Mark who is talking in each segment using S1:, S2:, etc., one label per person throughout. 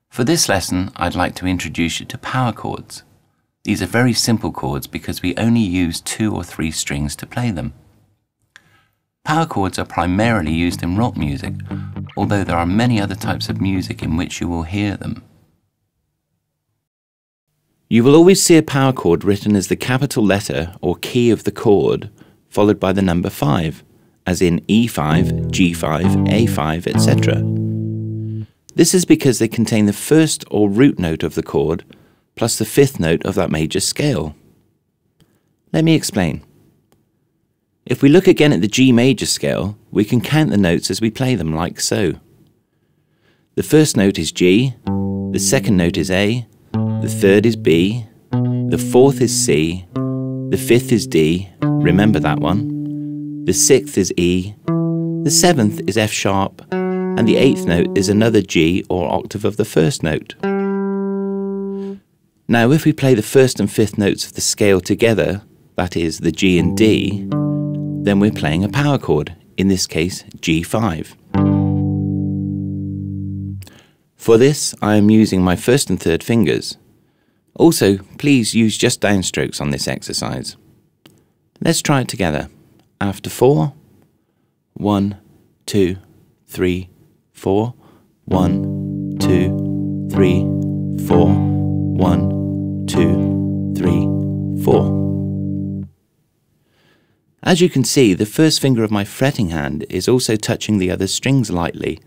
S1: For this lesson, I'd like to introduce you to power chords. These are very simple chords because we only use 2 or 3 strings to play them. Power chords are primarily used in rock music, although there are many other types of music in which you will hear them. You will always see a power chord written as the capital letter or key of the chord, followed by the number 5, as in E5, G5, A5, etc. This is because they contain the first or root note of the chord, plus the 5th note of that major scale. Let me explain. If we look again at the G major scale, we can count the notes as we play them like so. The first note is G, the second note is A, the third is B, the fourth is C, the 5th is D, remember that one, the 6th is E, the 7th is F sharp, and the 8th note is another G or octave of the first note. Now if we play the 1st and 5th notes of the scale together, that is the G and D, then we're playing a power chord, in this case G5. For this I am using my 1st and 3rd fingers. Also, please use just downstrokes on this exercise. Let's try it together. After 4, 1, 2, 3, 4, 1, 2, 3, 4, 1, 2, 3, 4. As you can see, the first finger of my fretting hand is also touching the other strings lightly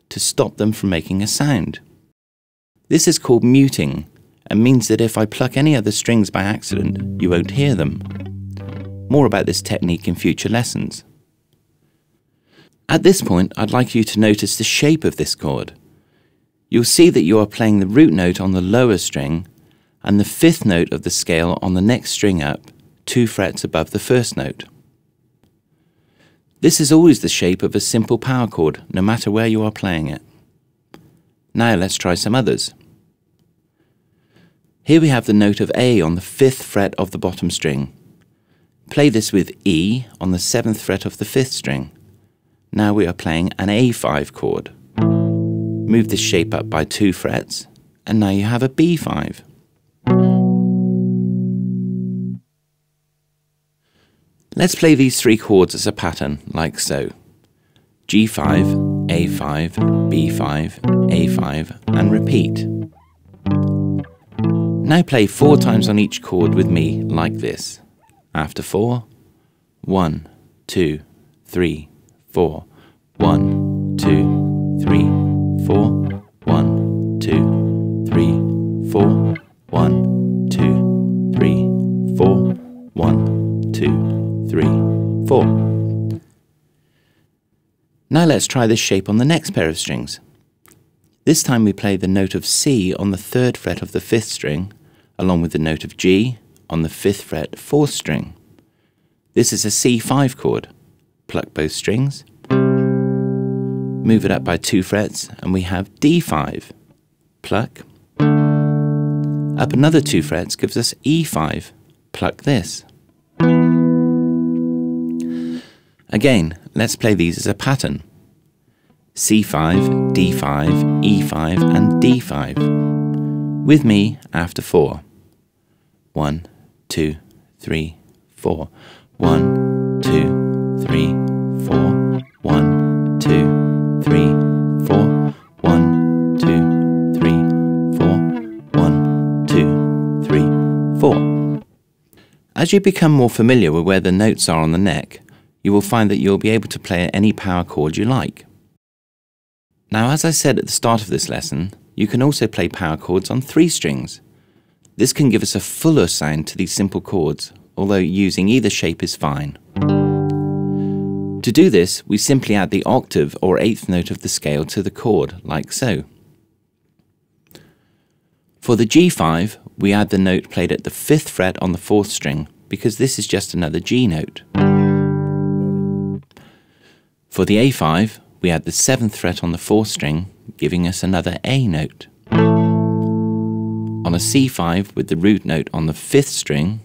S1: to stop them from making a sound. This is called muting and means that if I pluck any other strings by accident, you won't hear them. More about this technique in future lessons. At this point, I'd like you to notice the shape of this chord. You'll see that you are playing the root note on the lower string and the 5th note of the scale on the next string up, 2 frets above the first note. This is always the shape of a simple power chord, no matter where you are playing it. Now let's try some others. Here we have the note of A on the 5th fret of the bottom string. Play this with E on the 7th fret of the 5th string. Now we are playing an A5 chord. Move this shape up by 2 frets, and now you have a B5. Let's play these 3 chords as a pattern, like so. G5, A5, B5, A5, and repeat. Now play 4 times on each chord with me, like this. After 4, 1, 2, 3, 4, 1, 2, 3, 4, 1, 2, 3, 4, 1, 2, 3, 4, 1, 2, 3, 4. Now let's try this shape on the next pair of strings. This time we play the note of C on the 3rd fret of the 5th string, along with the note of G on the 5th fret 4th string. This is a C5 chord. Pluck both strings, move it up by 2 frets, and we have D5. Pluck. Up another 2 frets gives us E5. Pluck this. Again, let's play these as a pattern. C5, D5, E5, and D5. With me after 4. 1, 2, 3, 4. 1, 2, 3, 4. 1, 2, 3, 4. 1, 2, 3, 4. 1, 2, 3, 4. As you become more familiar with where the notes are on the neck, you will find that you'll be able to play any power chord you like. Now, as I said at the start of this lesson, you can also play power chords on 3 strings. This can give us a fuller sound to these simple chords, although using either shape is fine. To do this, we simply add the octave or 8th note of the scale to the chord, like so. For the G5, we add the note played at the 5th fret on the 4th string, because this is just another G note. For the A5, we add the 7th fret on the 4th string, giving us another A note. On a C5 with the root note on the 5th string,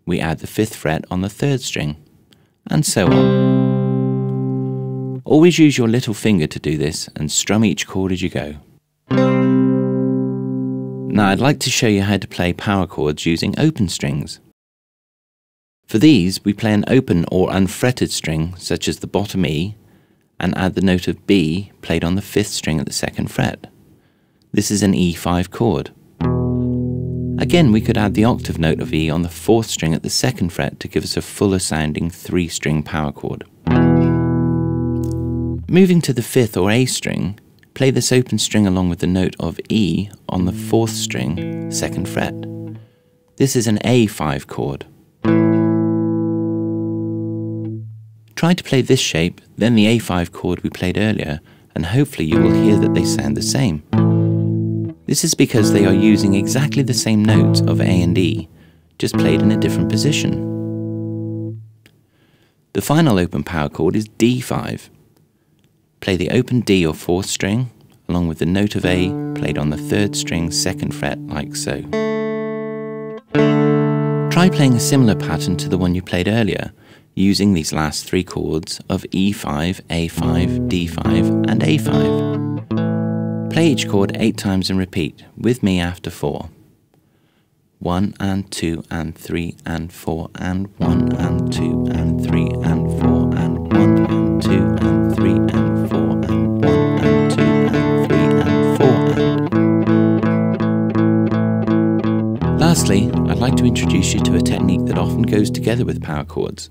S1: we add the 5th fret on the 3rd string. and so on. Always use your little finger to do this and strum each chord as you go. Now I'd like to show you how to play power chords using open strings. For these, we play an open or unfretted string, such as the bottom E, and add the note of B played on the 5th string at the 2nd fret. This is an E5 chord. Again, we could add the octave note of E on the 4th string at the 2nd fret to give us a fuller sounding 3-string power chord. Moving to the 5th or A string, play this open string along with the note of E on the 4th string, 2nd fret. This is an A5 chord. Try to play this shape, then the A5 chord we played earlier, and hopefully you will hear that they sound the same. This is because they are using exactly the same notes of A and E, just played in a different position. The final open power chord is D5. Play the open D or 4th string, along with the note of A played on the 3rd string 2nd fret like so. Try playing a similar pattern to the one you played earlier, using these last 3 chords of E5, A5, D5 and A5. Play each chord 8 times and repeat, with me after 4. 1 and 2 and 3 and 4 and 1 and 2 and 3 and 4 and 1 and 2 and 3 and 4 and 1 and 2 and 3 and 4 and... Lastly, I'd like to introduce you to a technique that often goes together with power chords.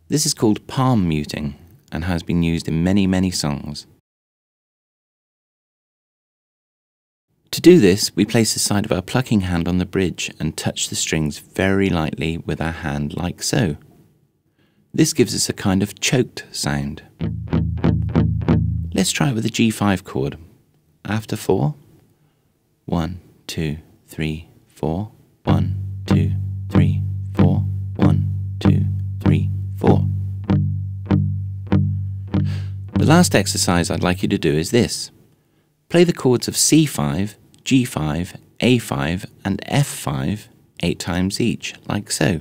S1: This is called palm muting and has been used in many songs. To do this, we place the side of our plucking hand on the bridge and touch the strings very lightly with our hand like so. This gives us a kind of choked sound. Let's try it with a G5 chord. After 4, 1, 2, 3, 4, 1, 2, 3, 4, 1, 2, 3, 4. The last exercise I'd like you to do is this. Play the chords of C5, G5, A5 and F5 8 times each, like so.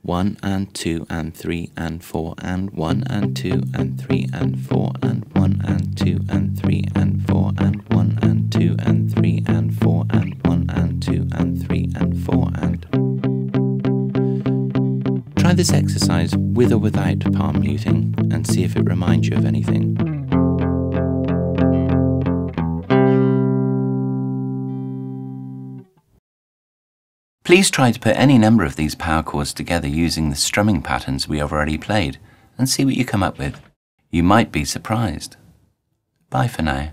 S1: 1 and 2 and 3 and 4 and 1 and 2 and 3 and 4 and 1 and 2 and 3 and 4 and 1 and 2 and 3 and 4 and 1 and 2 and 3 and 4 and... Try this exercise with or without palm muting and see if it reminds you of anything. Please try to put any number of these power chords together using the strumming patterns we have already played and see what you come up with. You might be surprised. Bye for now.